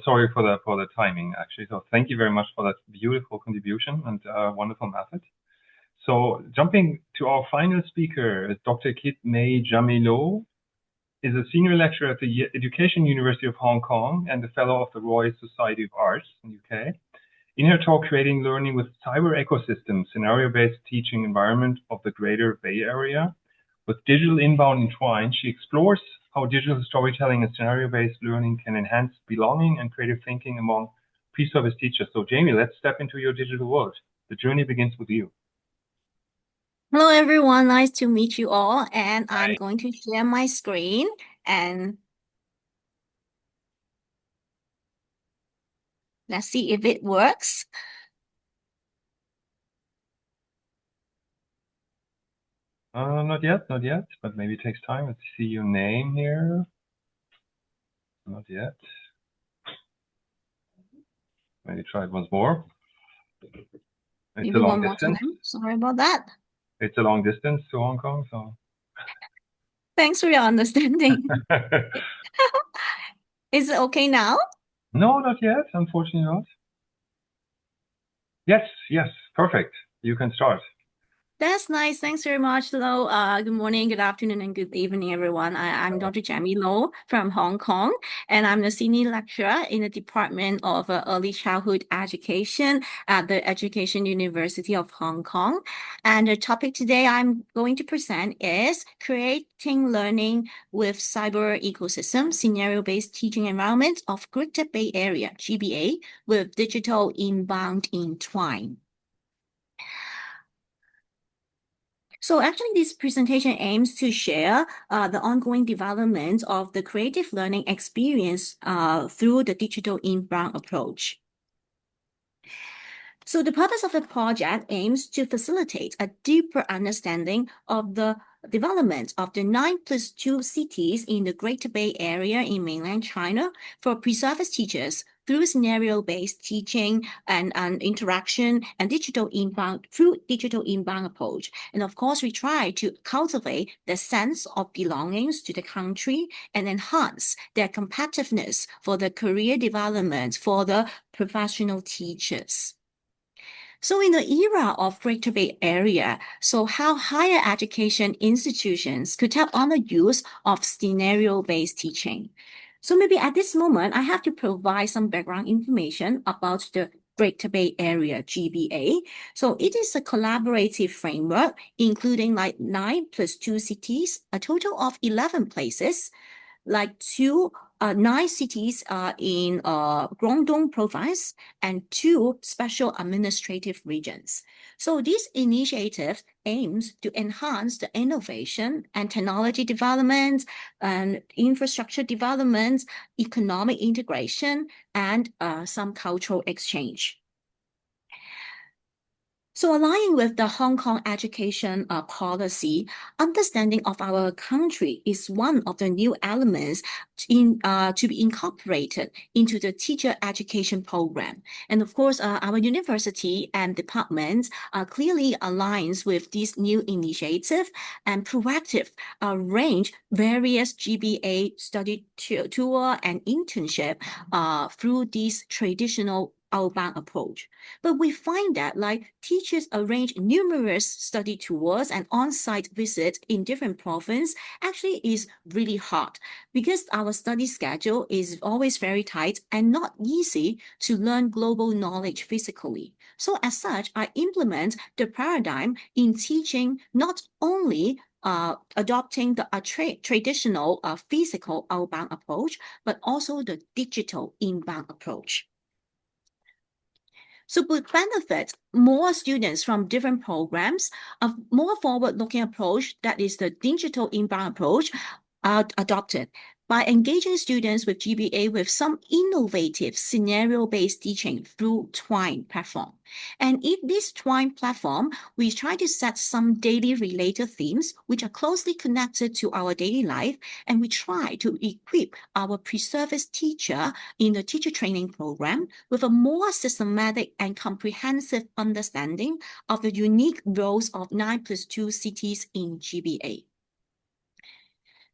sorry for the timing, actually. So thank you very much for that beautiful contribution and wonderful method. So jumping to our final speaker, Dr. Kit May Jamilo is a senior lecturer at the Education University of Hong Kong and a fellow of the Royal Society of Arts in the UK. In her talk, Creating Learning with Cyber Ecosystems, Scenario-Based Teaching Environment of the Greater Bay Area, With Digital Inbound in Twine, she explores how digital storytelling and scenario-based learning can enhance belonging and creative thinking among pre-service teachers. So Jamie, let's step into your digital world. The journey begins with you. Hello, everyone. Nice to meet you all. And I'm Hi. going to share my screen and let's see if it works. Not yet, but maybe it takes time. Let's see your name here. Not yet. Maybe try it once more. It's Maybe a long one more distance. time. Sorry about that. It's a long distance to Hong Kong, so. Thanks for your understanding. Is it okay now? No, not yet. Unfortunately not. Yes, perfect. You can start. That's nice. Thanks very much. Hello. Good morning, good afternoon, and good evening, everyone. I'm Dr. Jamie Low from Hong Kong, and I'm the senior lecturer in the Department of Early Childhood Education at the Education University of Hong Kong. And the topic today I'm going to present is creating learning with cyber ecosystem, scenario-based teaching environment of Greater Bay Area, GBA, with digital inbound in Twine. So actually, this presentation aims to share the ongoing development of the creative learning experience through the digital inbound approach. So the purpose of the project aims to facilitate a deeper understanding of the development of the 9+2 cities in the Greater Bay Area in mainland China for pre-service teachers through scenario-based teaching and interaction and digital inbound through digital inbound approach. And of course, we try to cultivate the sense of belongings to the country and enhance their competitiveness for the career development for the professional teachers. So in the era of Greater Bay Area, so how higher education institutions could tap on the use of scenario-based teaching. So maybe at this moment, I have to provide some background information about the Greater Bay Area, GBA. So it is a collaborative framework, including like 9+2 cities, a total of 11 places, like 9 cities in Guangdong province and 2 special administrative regions. So this initiative aims to enhance the innovation and technology development and infrastructure development, economic integration, and some cultural exchange. So aligning with the Hong Kong education policy, understanding of our country is one of the new elements to be incorporated into the teacher education program. And of course, our university and department clearly aligns with this new initiative and proactive range various GBA study tour and internship through this traditional outbound approach. But we find that like teachers arrange numerous study tours and on-site visits in different provinces actually is really hard because our study schedule is always very tight and not easy to learn global knowledge physically. So as such, I implement the paradigm in teaching not only adopting the traditional physical outbound approach, but also the digital inbound approach. So would benefit more students from different programs, a more forward-looking approach, that is the digital inbound approach, adopted by engaging students with GBA with some innovative scenario-based teaching through Twine platform. And in this Twine platform, we try to set some daily related themes which are closely connected to our daily life, and we try to equip our pre-service teacher in the teacher training program with a more systematic and comprehensive understanding of the unique roles of 9+2 cities in GBA.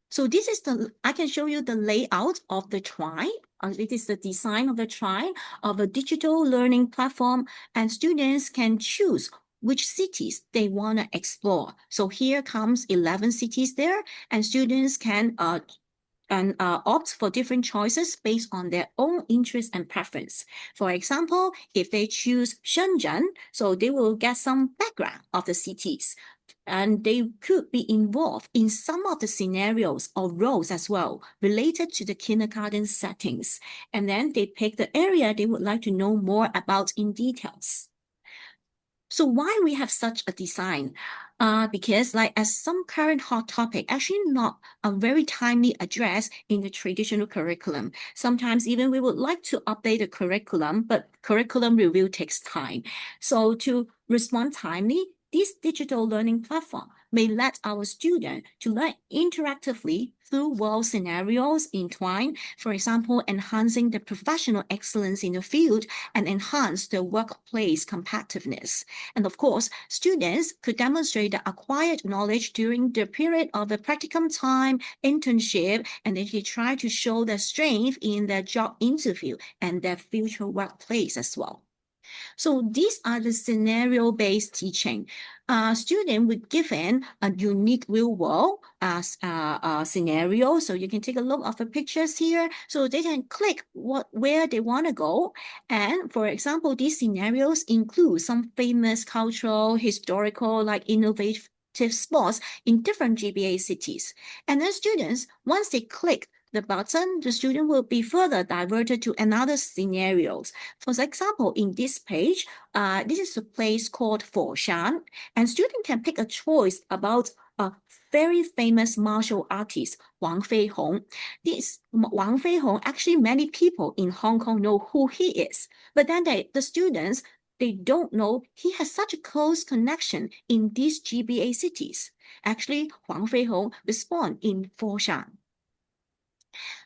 So this is I can show you the layout of the Twine. It is the design of the Twine of a digital learning platform, and students can choose which cities they want to explore. So here comes 11 cities there, and students can opt for different choices based on their own interest and preference. For example, if they choose Shenzhen, so they will get some background of the cities. and they could be involved in some of the scenarios or roles as well related to the kindergarten settings. And then they pick the area they would like to know more about in details. So why we have such a design? Because as some current hot topic, actually not a very timely addressed in the traditional curriculum. Sometimes even we would like to update the curriculum, but curriculum review takes time. So to respond timely, this digital learning platform may let our students to learn interactively through world scenarios entwined, for example, enhancing the professional excellence in the field and enhance the workplace competitiveness. And of course, students could demonstrate the acquired knowledge during the period of the practicum time, internship, and they try to show their strength in their job interview and their future workplace as well. So these are the scenario-based teaching. Student would given a unique real world scenario. So you can take a look of the pictures here. So they can click where they want to go. And for example, these scenarios include some famous cultural, historical, like innovative spots in different GBA cities. And then students, once they click the button, the student will be further diverted to another scenarios. For example, in this page, this is a place called Foshan, and student can pick a choice about a very famous martial artist, Wang Feihong. This Wang Feihong, actually many people in Hong Kong know who he is, but then the students, they don't know he has such a close connection in these GBA cities. Actually, Wang Feihong was born in Foshan.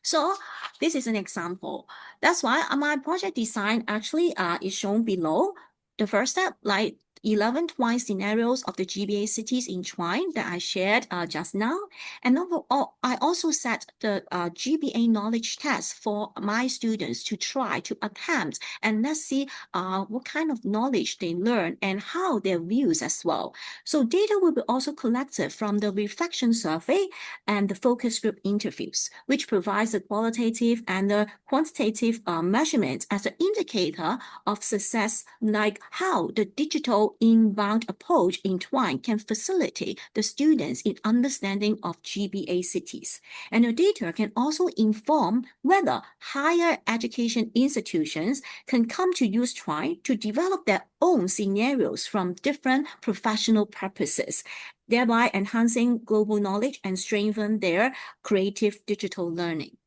So this is an example. That's why my project design actually is shown below. The first step, like 11 twine scenarios of the GBA cities in twine that I shared just now. And overall, I also set the GBA knowledge test for my students to try to attempt, and let's see what kind of knowledge they learn and how their views as well. So data will be also collected from the reflection survey and the focus group interviews, which provides the qualitative and the quantitative measurements as an indicator of success, like how the digital inbound approach in twine can facilitate the students in understanding of GBA cities. And the data can also inform whether higher education institutions can come to use twine to develop their own scenarios from different professional purposes, thereby enhancing global knowledge and strengthen their creative digital learning.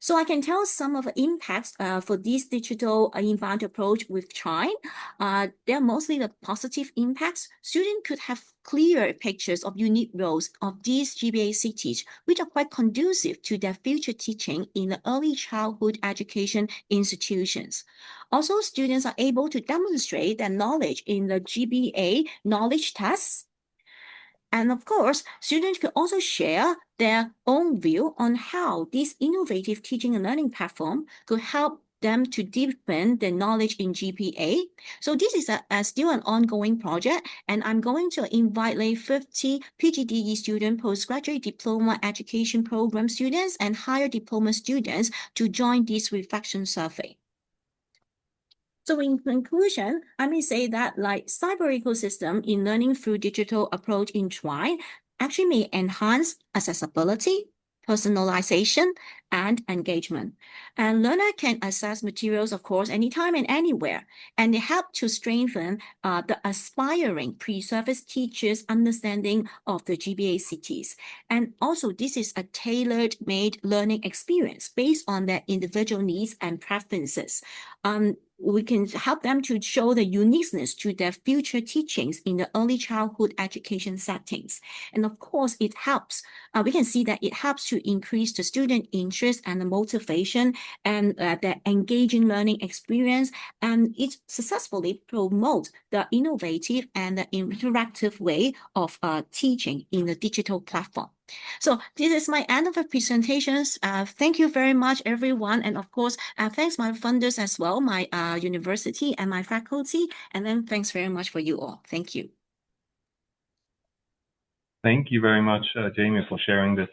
So I can tell some of the impacts for this digital inbound approach with twine. They're mostly the positive impacts. Students could have clear pictures of unique roles of these GBA cities, which are quite conducive to their future teaching in the early childhood education institutions. Also, students are able to demonstrate their knowledge in the GBA knowledge tests. And of course, students could also share their own view on how this innovative teaching and learning platform could help them to deepen their knowledge in GBA. So this is still an ongoing project, and I'm going to invite like 50 PGDE student, postgraduate diploma education program students, and higher diploma students to join this reflection survey. So in conclusion, I may say that like cyber ecosystem in learning through digital approach in twine actually may enhance accessibility, personalization, and engagement. And learner can access materials, of course, anytime and anywhere, and they help to strengthen the aspiring pre-service teachers' understanding of the GBA cities. And also, this is a tailor-made learning experience based on their individual needs and preferences. We can help them to show the uniqueness to their future teachings in the early childhood education settings. And of course, it helps. We can see that it helps to increase the student interest and the motivation and the engaging learning experience. And it successfully promotes the innovative and the interactive way of teaching in the digital platform. So this is my end of the presentations. Thank you very much, everyone. And of course, thanks my funders as well, my university and my faculty. And then thanks very much for you all. Thank you. Thank you very much, Jamie, for sharing this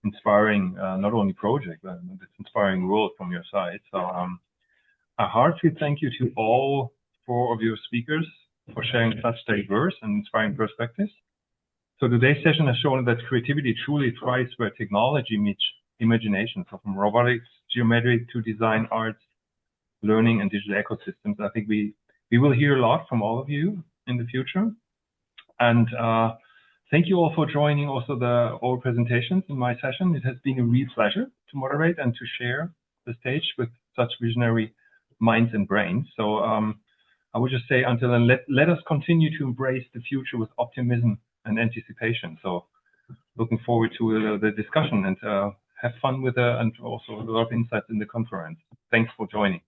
inspiring, not only project, but this inspiring role from your side. So a heartfelt thank you to all 4 of your speakers. for sharing such diverse and inspiring perspectives. So today's session has shown that creativity truly thrives where technology meets imagination. So from robotics, geometry to design, arts, learning, and digital ecosystems. I think we will hear a lot from all of you in the future. And thank you all for joining also all presentations in my session. It has been a real pleasure to moderate and to share the stage with such visionary minds and brains. So I would just say until then, let us continue to embrace the future with optimism and anticipation. So looking forward to the discussion and have fun with and also a lot of insights in the conference. Thanks for joining.